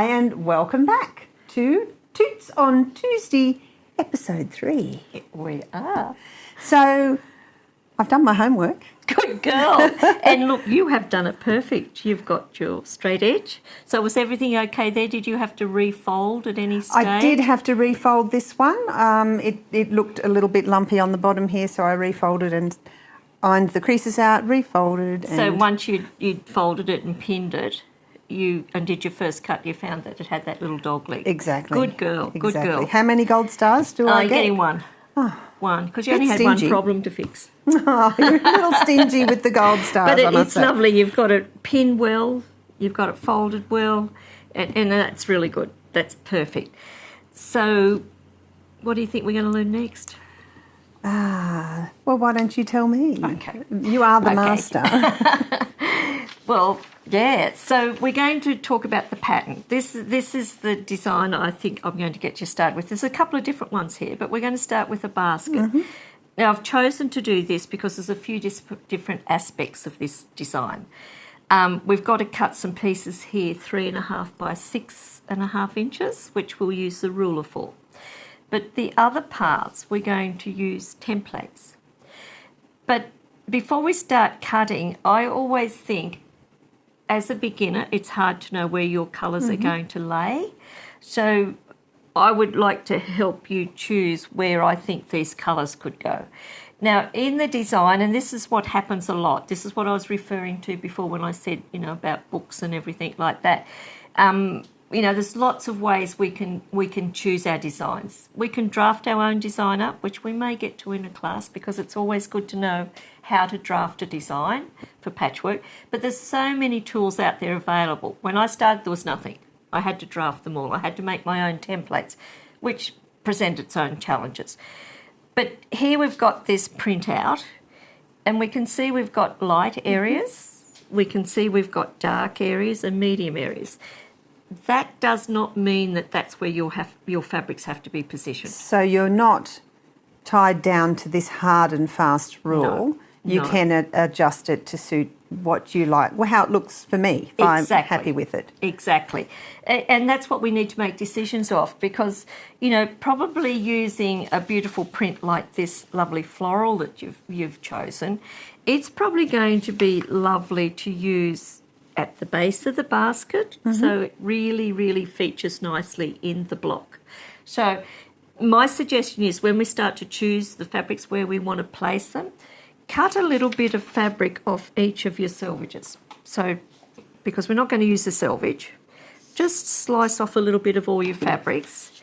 Hi and welcome back to Toots On Tuesday, episode 3. We are. So, I've done my homework. Good girl. And look, you have done it perfect. You've got your straight edge. So was everything okay there? Did you have to refold at any stage? I did have to refold this one. It looked a little bit lumpy on the bottom here, so I refolded and ironed the creases out, refolded. So once you'd folded it and pinned it, and did your first cut, you found that it had that little dog leg. Exactly. Good girl. Exactly. Good girl. How many gold stars do I You're get? getting one. Oh, one, because you only had stingy. one problem to fix. Oh, you're a little stingy with the gold stars, But I must it's say. lovely. You've got it pinned well, you've got it folded well, and that's really good. That's perfect. So what do you think we're going to learn next? Well, why don't you tell me? Okay. You are the master. Well, yeah. So we're going to talk about the pattern. This is the design I think I'm going to get you started with. There's a couple of different ones here, but we're going to start with a basket. Mm-hmm. Now, I've chosen to do this because there's a few different aspects of this design. We've got to cut some pieces here, 3.5 by 6.5 inches, which we'll use the ruler for. But the other parts, we're going to use templates. But before we start cutting, I always think, as a beginner, it's hard to know where your colours are going to lay. So I would like to help you choose where I think these colours could go. Now, in the design, and this is what happens a lot, this is what I was referring to before when I said, about books and everything like that. There's lots of ways we can choose our designs. We can draft our own design up, which we may get to in a class, because it's always good to know how to draft a design for patchwork. But there's so many tools out there available. When I started, there was nothing. I had to draft them all. I had to make my own templates, which present its own challenges. But here we've got this printout, and we can see we've got light areas. We can see we've got dark areas and medium areas. That does not mean that that's where your fabrics have to be positioned. So you're not tied down to this hard and fast rule. No. You can adjust it to suit what you like, how it looks for me, if I'm happy with it. Exactly. And that's what we need to make decisions of, because, probably using a beautiful print like this lovely floral that you've chosen, it's probably going to be lovely to use at the base of the basket, so it really, really features nicely in the block. So my suggestion is, when we start to choose the fabrics where we want to place them, cut a little bit of fabric off each of your selvages. So, because we're not going to use the selvage, just slice off a little bit of all your fabrics,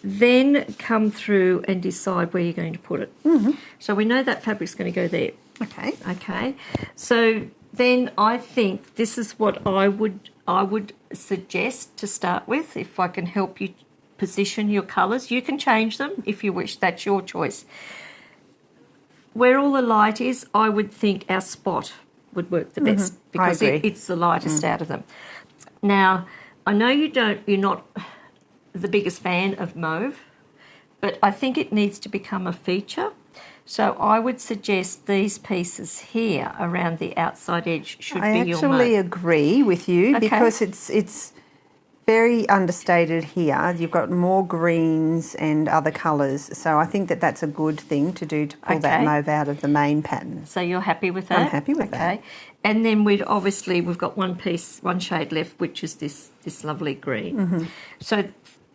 then come through and decide where you're going to put it. Mm-hmm. So we know that fabric's going to go there. Okay. So then I think this is what I would suggest to start with, if I can help you position your colours. You can change them if you wish, that's your choice. Where all the light is, I would think our spot would work the best, because it's the lightest out of them. Now, I know you're not the biggest fan of mauve, but I think it needs to become a feature. So I would suggest these pieces here around the outside edge should be your mauve. I actually agree with you, because it's very understated here. You've got more greens and other colours, so I think that's a good thing to do, to pull that mauve out of the main pattern. So you're happy with that? I'm happy with that. And then we've got one shade left, which is this lovely green. Mm-hmm. So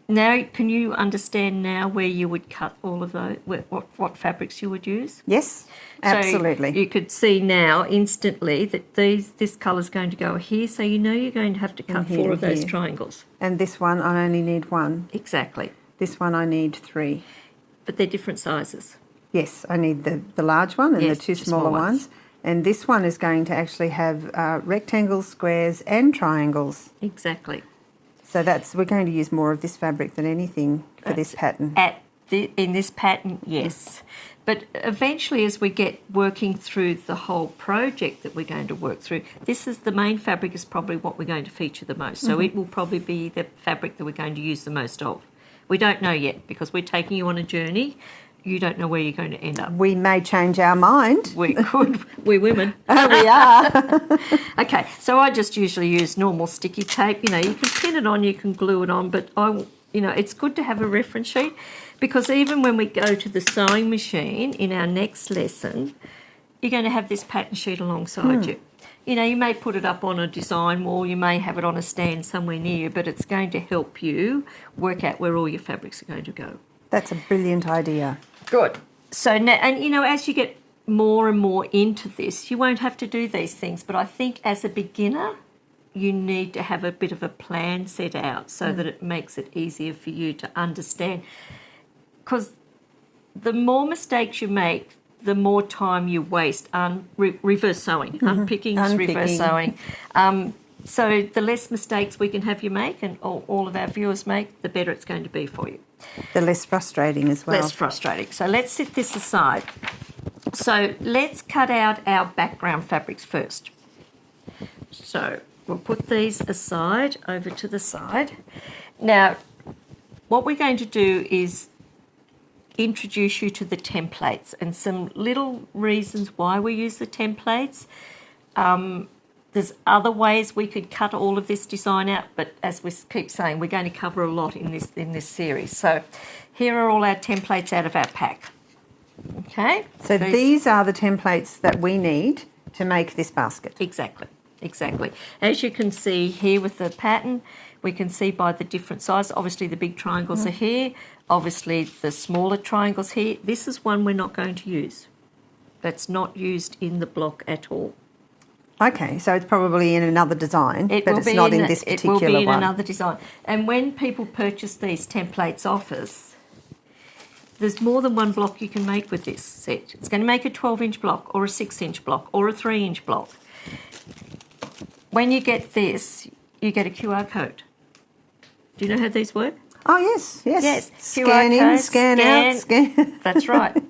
now, can you understand now where you would cut all of those, what fabrics you would use? Yes, absolutely. So you could see now instantly that this colour's going to go here, so you're going to have to cut 4 of those triangles. And this one, I only need 1. Exactly. This one, I need 3. But they're different sizes. Yes, I need the large one and the 2 smaller ones. And this one is going to actually have rectangles, squares and triangles. Exactly. So we're going to use more of this fabric than anything for this pattern. In this pattern, yes. But eventually, as we get working through the whole project that we're going to work through, the main fabric is probably what we're going to feature the most. So it will probably be the fabric that we're going to use the most of. We don't know yet, because we're taking you on a journey you don't know where you're going to end up. We may change our mind. We could. We're women. We are. Okay, so I just usually use normal sticky tape. You know, you can pin it on, you can glue it on, but it's good to have a reference sheet, because even when we go to the sewing machine in our next lesson, you're going to have this pattern sheet alongside you. You know, you may put it up on a design wall, you may have it on a stand somewhere near you, but it's going to help you work out where all your fabrics are going to go. That's a brilliant idea. Good. So now, and you know, as you get more and more into this, you won't have to do these things, but I think as a beginner, you need to have a bit of a plan set out so that it makes it easier for you to understand. Because the more mistakes you make, the more time you waste on reverse sewing, unpicking, reverse sewing. So the less mistakes we can have you make and all of our viewers make, the better it's going to be for you. The less frustrating as well. Less frustrating. So let's set this aside. So let's cut out our background fabrics first. So we'll put these aside, over to the side. Now, what we're going to do is introduce you to the templates and some little reasons why we use the templates. There's other ways we could cut all of this design out, but as we keep saying, we're going to cover a lot in this series. So here are all our templates out of our pack. Okay? So these are the templates that we need to make this basket. Exactly. As you can see here with the pattern, we can see by the different sizes. Obviously the big triangles are here. Obviously the smaller triangles here. This is one we're not going to use. That's not used in the block at all. Okay, so it's probably in another design, but it's not in this particular one. It will be in another design. And when people purchase these templates off us, there's more than one block you can make with this set. It's going to make a 12-inch block or a 6-inch block or a 3-inch block. When you get this, you get a QR code. Do you know how these work? Oh, yes. QR Scan in, code, scan out, scan. That's right.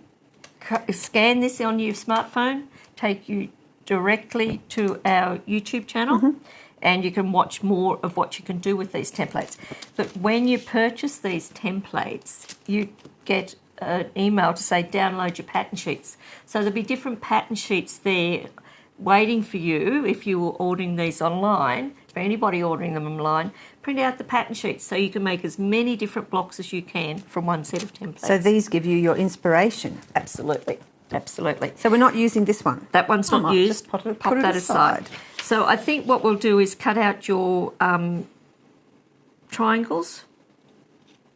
Scan this on your smartphone, take you directly to our YouTube channel, and you can watch more of what you can do with these templates. But when you purchase these templates, you get an email to say download your pattern sheets. So there'll be different pattern sheets there waiting for you if you were ordering these online. For anybody ordering them online, print out the pattern sheets so you can make as many different blocks as you can from one set of templates. So these give you your inspiration. Absolutely. So we're not using this one. That one's not used. Just put that aside. So I think what we'll do is cut out your triangles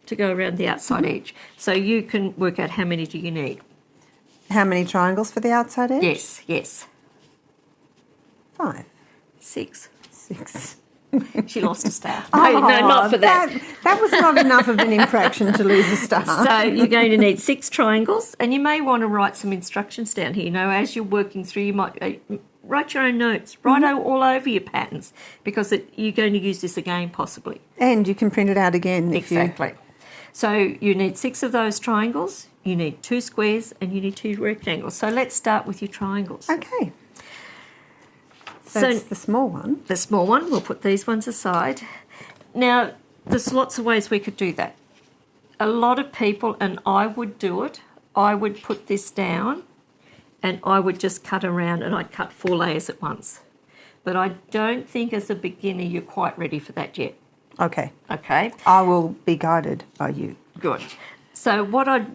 to go around the outside edge. So you can work out how many do you need. How many triangles for the outside edge? Yes. 5. 6. 6. She lost a star. No, not for that. That was not enough of an infraction to lose a star. So you're going to need 6 triangles, and you may want to write some instructions down here. You know, as you're working through, you might write your own notes. Write all over your patterns, because you're going to use this again possibly. And you can print it out again. Exactly. So you need 6 of those triangles, you need 2 squares, and you need 2 rectangles. So let's start with your triangles. Okay. So it's the small one. The small one, we'll put these ones aside. Now, there's lots of ways we could do that. A lot of people, and I would do it, I would put this down and I would just cut around, and I'd cut 4 layers at once. But I don't think as a beginner you're quite ready for that yet. Okay. Okay. I will be guided by you. Good. So what I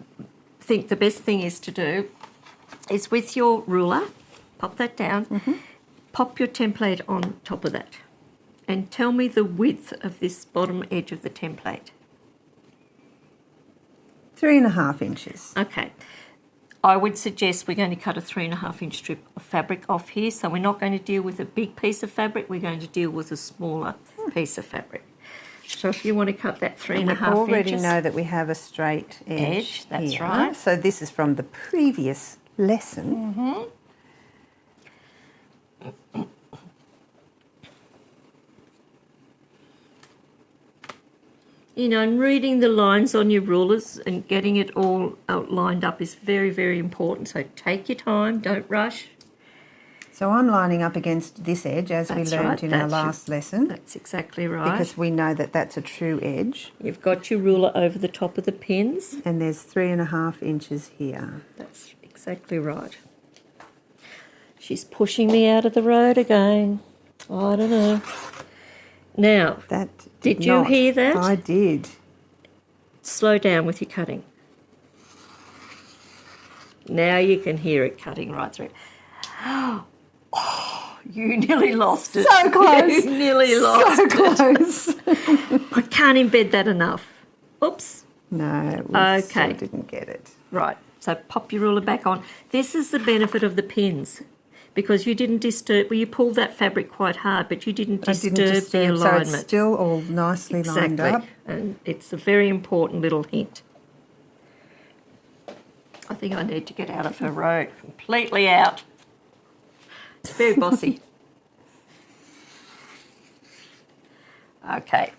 think the best thing is to do is with your ruler, pop that down, pop your template on top of that, and tell me the width of this bottom edge of the template. 3.5 inches. Okay. I would suggest we're going to cut a 3.5 inch strip of fabric off here. So we're not going to deal with a big piece of fabric, we're going to deal with a smaller piece of fabric. So if you want to cut that 3.5 inches. We already know that we have a straight edge that's here. right. So this is from the previous lesson. You know, and reading the lines on your rulers and getting it all lined up is very, very important. So take your time, don't rush. So I'm lining up against this edge as we learned in our last lesson. That's exactly right. Because we know that that's a true edge. You've got your ruler over the top of the pins. And there's 3.5 inches here. That's exactly right. She's pushing me out of the road again. I don't know. Now, did you hear that? I did. Slow down with your cutting. Now you can hear it cutting right through. Oh, you nearly lost it. So close. You nearly lost it. So close. I can't embed that enough. Oops. No, we still didn't get it. Right, so pop your ruler back on. This is the benefit of the pins, because you didn't disturb, well, you pulled that fabric quite hard, but you didn't disturb the alignment. So it's still all nicely lined up. And it's a very important little hint. I think I need to get out of her road, completely out. It's very bossy. Okay.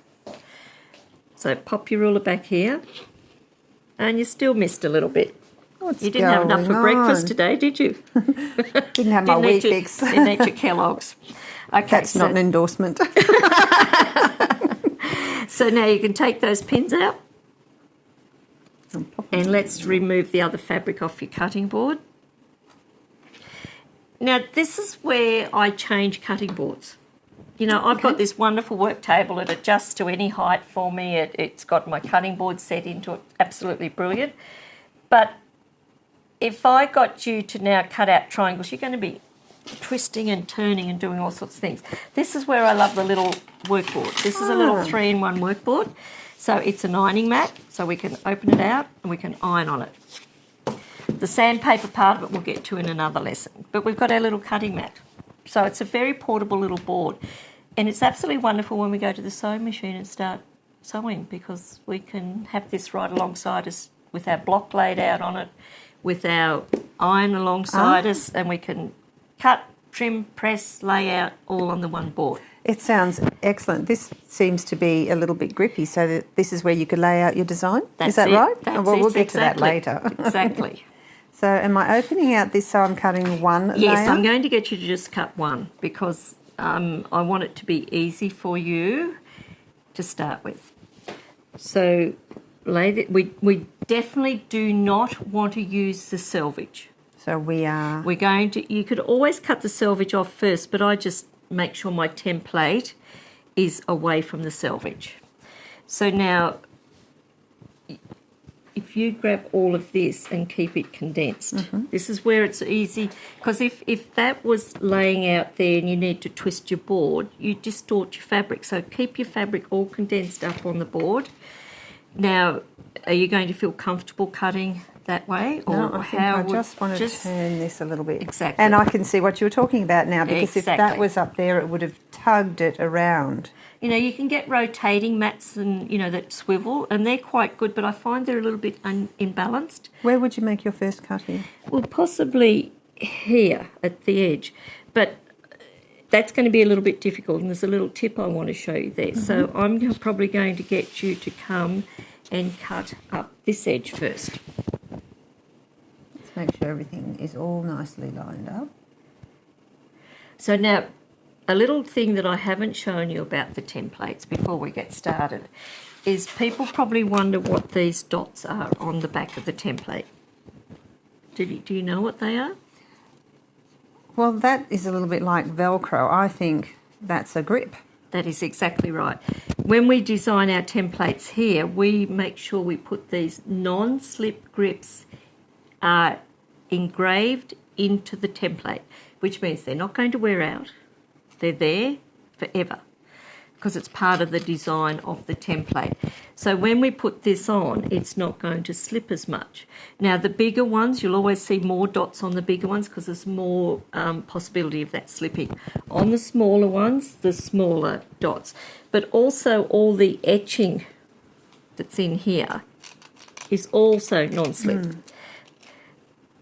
So pop your ruler back here. And you still missed a little bit. You didn't have enough for breakfast today, did you? Didn't have my Weet-Bix. Didn't eat your Kellogg's. Okay, that's not an endorsement. So now you can take those pins out. And let's remove the other fabric off your cutting board. Now, this is where I change cutting boards. You know, I've got this wonderful work table. It adjusts to any height for me. It's got my cutting board set into it. Absolutely brilliant. But if I got you to now cut out triangles, you're going to be twisting and turning and doing all sorts of things. This is where I love the little workboard. This is a little 3-in-1 workboard. So it's an ironing mat, so we can open it out and we can iron on it. The sandpaper part of it we'll get to in another lesson. But we've got our little cutting mat. So it's a very portable little board. And it's absolutely wonderful when we go to the sewing machine and start sewing, because we can have this right alongside us with our block laid out on it, with our iron alongside us, and we can cut, trim, press, lay out all on the one board. It sounds excellent. This seems to be a little bit grippy, so that this is where you could lay out your design. Is that right? We'll get to that later. Exactly. So am I opening out this so I'm cutting one layer? Yes, I'm going to get you to just cut one, because I want it to be easy for you to start with. So we definitely do not want to use the selvage. So we're going to, you could always cut the selvage off first, but I just make sure my template is away from the selvage. So now, if you grab all of this and keep it condensed, this is where it's easy, because if that was laying out there and you need to twist your board, you distort your fabric. So keep your fabric all condensed up on the board. Now, are you going to feel comfortable cutting that way? Or no, I just want to turn this a little bit. Exactly. And I can see what you were talking about now, because if that was up there, it would have tugged it around. You know, you can get rotating mats and, you know, that swivel, and they're quite good, but I find they're a little bit imbalanced. Where would you make your first cut here? Well, possibly here at the edge, but that's going to be a little bit difficult, and there's a little tip I want to show you there. So I'm probably going to get you to come and cut up this edge first. Let's make sure everything is all nicely lined up. So now, a little thing that I haven't shown you about the templates before we get started is people probably wonder what these dots are on the back of the template. Do you know what they are? Well, that is a little bit like Velcro. I think that's a grip. That is exactly right. When we design our templates here, we make sure we put these non-slip grips engraved into the template, which means they're not going to wear out. They're there forever, because it's part of the design of the template. So when we put this on, it's not going to slip as much. Now, the bigger ones, you'll always see more dots on the bigger ones because there's more possibility of that slipping. On the smaller ones, the smaller dots. But also all the etching that's in here is also non-slip.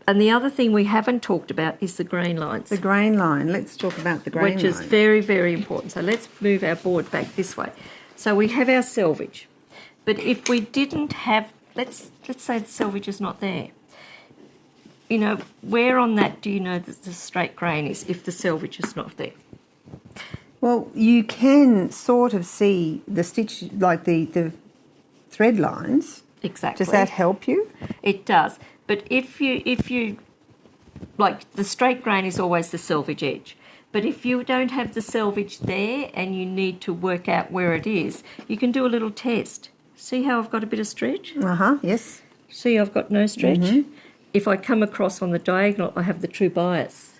And the other thing we haven't talked about is the grain lines. The grain line. Let's talk about the grain line. Which is very, very important. So let's move our board back this way. So we have our selvage. But if we didn't have, let's say the selvage is not there. you know, where on that do you know that the straight grain is if the selvage is not there? Well, you can sort of see the stitch, like the thread lines. Exactly. Does that help you? It does. But if you like, the straight grain is always the selvage edge. But if you don't have the selvage there and you need to work out where it is, you can do a little test. See how I've got a bit of stretch? Yes. See, I've got no stretch. If I come across on the diagonal, I have the true bias.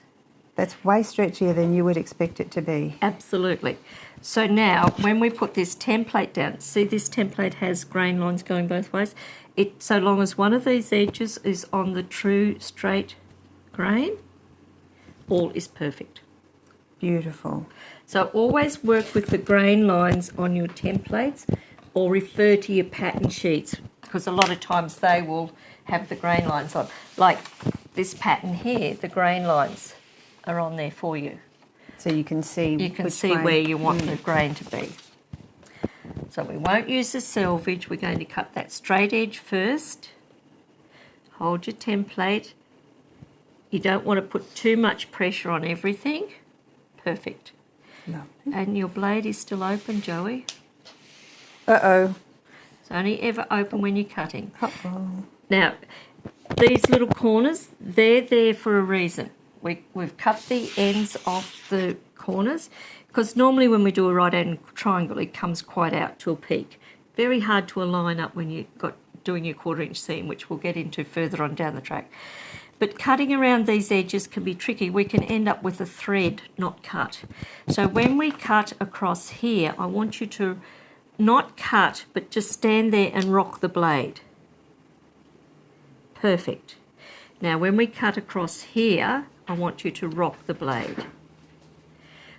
That's way stretchier than you would expect it to be. Absolutely. So now, when we put this template down, see this template has grain lines going both ways? So long as one of these edges is on the true straight grain, all is perfect. Beautiful. So always work with the grain lines on your templates or refer to your pattern sheets, because a lot of times they will have the grain lines on. Like this pattern here, the grain lines are on there for you. So you can see where you want the grain to be. So we won't use the selvage. We're going to cut that straight edge first. Hold your template. You don't want to put too much pressure on everything. Perfect. Lovely. And your blade is still open, Joey. Uh-oh. It's only ever open when you're cutting. Uh-oh. Now, these little corners, they're there for a reason. We've cut the ends off the corners because normally when we do a right angle triangle, it comes quite out to a peak. Very hard to align up when you're doing your 1/4 inch seam, which we'll get into further on down the track. But cutting around these edges can be tricky. We can end up with a thread not cut. So when we cut across here, I want you to not cut, but just stand there and rock the blade. Perfect. Now when we cut across here, I want you to rock the blade.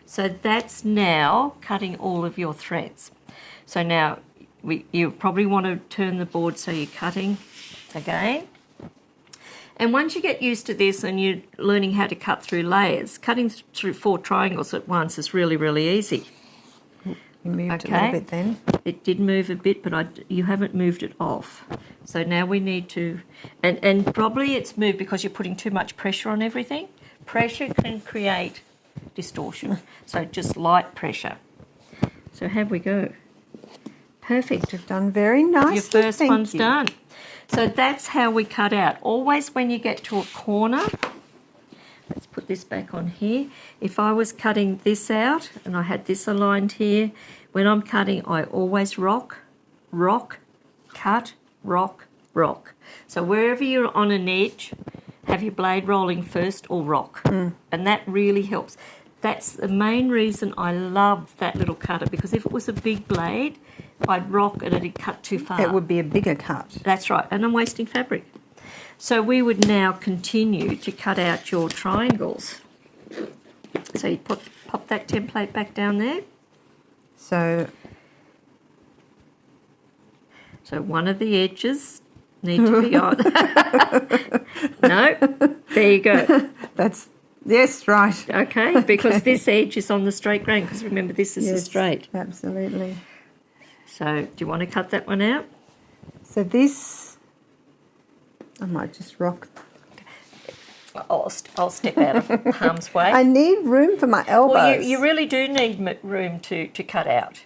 So that's now cutting all of your threads. So now you probably want to turn the board so you're cutting again. And once you get used to this and you're learning how to cut through layers, cutting through 4 triangles at once is really, really easy. You moved a little bit then. It did move a bit, but you haven't moved it off. So now we need to, and probably it's moved because you're putting too much pressure on everything. Pressure can create distortion. So just light pressure. So here we go. Perfect. You've done very nicely. Your first one's done. So that's how we cut out. Always when you get to a corner, let's put this back on here. If I was cutting this out and I had this aligned here, when I'm cutting, I always rock, cut, rock, rock. So wherever you're on an edge, have your blade rolling first or rock. And that really helps. That's the main reason I love that little cutter, because if it was a big blade, I'd rock and it'd cut too far. It would be a bigger cut. That's right, and I'm wasting fabric. So we would now continue to cut out your triangles. So you pop that template back down there. So one of the edges need to be on. No, there you go. Yes, right. Okay, because this edge is on the straight grain, because remember this is the straight. Absolutely. So do you want to cut that one out? So this, I might just rock. I'll step out of harm's way. I need room for my elbows. Well, you really do need room to cut out.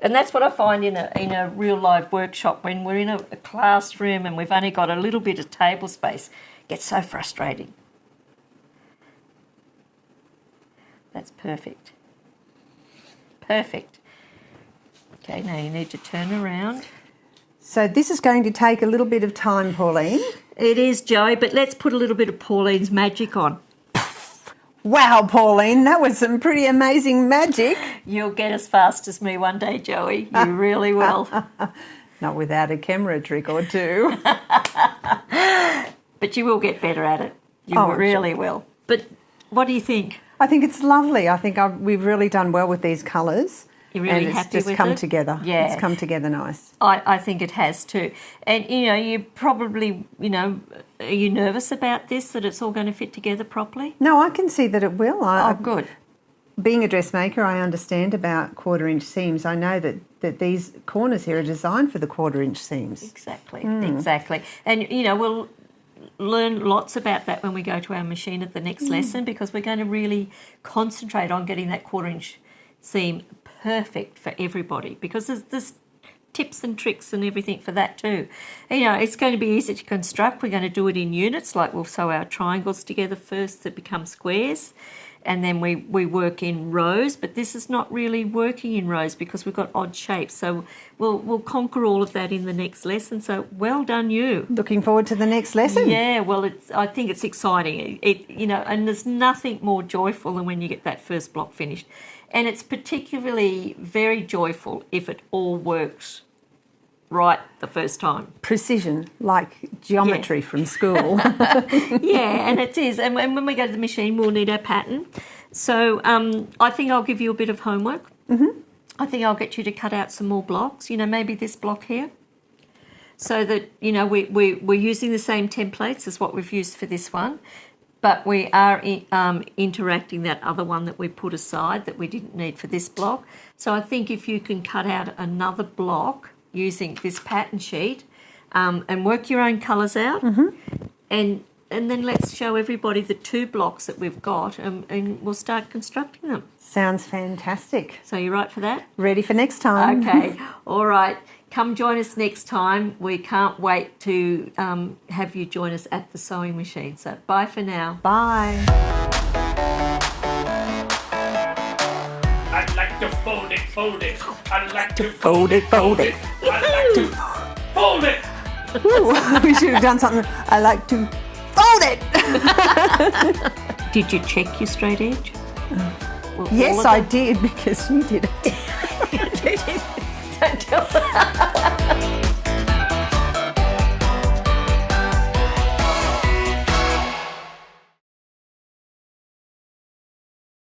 And that's what I find in a real live workshop, when we're in a classroom and we've only got a little bit of table space. It gets so frustrating. That's perfect. Perfect. Okay, now you need to turn around. So this is going to take a little bit of time, Pauline. It is, Joey, but let's put a little bit of Pauline's magic on. Wow, Pauline, that was some pretty amazing magic. You'll get as fast as me one day, Joey. You really will. Not without a camera trick or two. But you will get better at it. You really will. But what do you think? I think it's lovely. I think we've really done well with these colours. You're really happy with it? It's just come together. Yeah. It's come together nice. I think it has too. And, you probably, are you nervous about this, that it's all going to fit together properly? No, I can see that it will. Good. Being a dressmaker, I understand about 1/4 inch seams. I know that these corners here are designed for the 1/4 inch seams. Exactly, exactly. And, we'll learn lots about that when we go to our machine at the next lesson, because we're going to really concentrate on getting that 1/4 inch seam perfect for everybody, because there's tips and tricks and everything for that too. It's going to be easy to construct. We're going to do it in units, like we'll sew our triangles together first that become squares, and then we work in rows, but this is not really working in rows because we've got odd shapes. So we'll conquer all of that in the next lesson. So well done you. Looking forward to the next lesson. Yeah, well, I think it's exciting. And there's nothing more joyful than when you get that first block finished. And it's particularly very joyful if it all works right the first time. Precision, like geometry from school. Yeah, and it is. And when we go to the machine, we'll need our pattern. So I think I'll give you a bit of homework. Mm-hmm. I think I'll get you to cut out some more blocks, maybe this block here, so that, we're using the same templates as what we've used for this one, but we are interacting that other one that we put aside that we didn't need for this block. So I think if you can cut out another block using this pattern sheet and work your own colours out, and then let's show everybody the 2 blocks that we've got, and we'll start constructing them. Sounds fantastic. So you right for that? Ready for next time. Okay, all right. Come join us next time. We can't wait to have you join us at the sewing machine. So bye for now. Bye. I like to fold it, fold it. I like to Fold it, fold it. I like to fold it. Ooh, we should have done something. I like to fold it. Did you check your straight edge? Well, Yes, I did, because you did it. Don't tell